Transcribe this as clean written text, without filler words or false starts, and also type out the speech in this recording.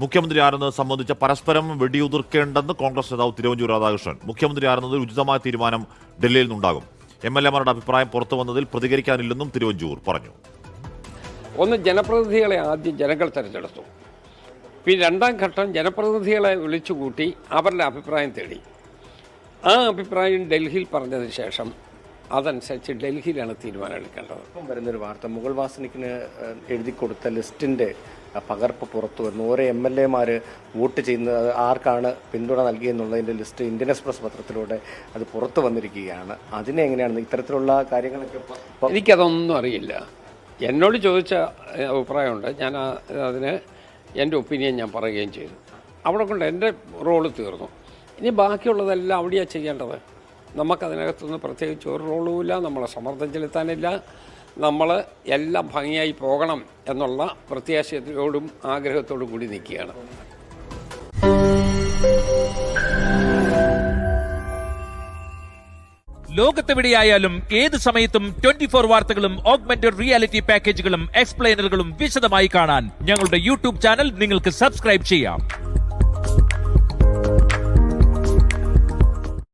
മുഖ്യമന്ത്രി ആരെന്നത് സംബന്ധിച്ച പരസ്പരം വെടിയുതിർക്കേണ്ടെന്ന് കോൺഗ്രസ് നേതാവ് തിരുവഞ്ചൂർ രാധാകൃഷ്ണൻ. മുഖ്യമന്ത്രി ആരെന്നതിൽ ഉചിതമായ തീരുമാനം ഡൽഹിയിൽ നിന്നുണ്ടാകും. MLA-മാരുടെ അഭിപ്രായം പുറത്തു വന്നതിൽ പ്രതികരിക്കാനില്ലെന്നും തിരുവഞ്ചൂർ പറഞ്ഞു. ഒന്ന്, ജനപ്രതിനിധികളെ ആദ്യം ജനങ്ങൾ തിരഞ്ഞെടുത്തു. പിന്നെ രണ്ടാം ഘട്ടം ജനപ്രതിനിധികളെ വിളിച്ചുകൂട്ടി അവരുടെ അഭിപ്രായം തേടി. ആ അഭിപ്രായം ഡൽഹിയിൽ പറഞ്ഞതിന് ശേഷം അതനുസരിച്ച് ഡൽഹിയിലാണ് തീരുമാനം എടുക്കേണ്ടത്. ഇപ്പം വരുന്നൊരു വാർത്ത, മുഗൾ വാസനിക്കിന് എഴുതി കൊടുത്ത ലിസ്റ്റിൻ്റെ പകർപ്പ് പുറത്തു വരുന്നു. ഓരോ MLA-മാർ വോട്ട് ചെയ്യുന്നത് ആർക്കാണ് പിന്തുണ നൽകിയെന്നുള്ളതിൻ്റെ ലിസ്റ്റ് ഇന്ത്യൻ എക്സ്പ്രസ് പത്രത്തിലൂടെ അത് പുറത്തു വന്നിരിക്കുകയാണ്. അതിനെ എങ്ങനെയാണ് ഇത്തരത്തിലുള്ള കാര്യങ്ങളൊക്കെ? എനിക്കതൊന്നും അറിയില്ല. എന്നോട് ചോദിച്ച അഭിപ്രായമുണ്ട്, ഞാൻ അതിന് എൻ്റെ ഒപ്പീനിയൻ ഞാൻ പറയുകയും ചെയ്തു. അവിടെ കൊണ്ട് എൻ്റെ റോള് തീർന്നു. ഇനി ബാക്കിയുള്ളതെല്ലാം അവിടെയാണ് ചെയ്യേണ്ടത്. നമുക്കതിനകത്തുനിന്ന് പ്രത്യേകിച്ച് ഒരു റോളുമില്ല. നമ്മളെ സമ്മർദ്ദം ചെലുത്താനില്ല. നമ്മൾ എല്ലാം ഭംഗിയായി പോകണം എന്നുള്ള പ്രത്യാശയോടും ആഗ്രഹത്തോടും കൂടി നിൽക്കുകയാണ്. ലോകത്തെവിടെയായാലും ഏത് സമയത്തും 24 വാർത്തകളും ഓഗ്മെന്റഡ് റിയാലിറ്റി പാക്കേജുകളും എക്സ്പ്ലെയിനറുകളും വിശദമായി കാണാൻ ഞങ്ങളുടെ യൂട്യൂബ് ചാനൽ നിങ്ങൾക്ക് സബ്സ്ക്രൈബ് ചെയ്യാം.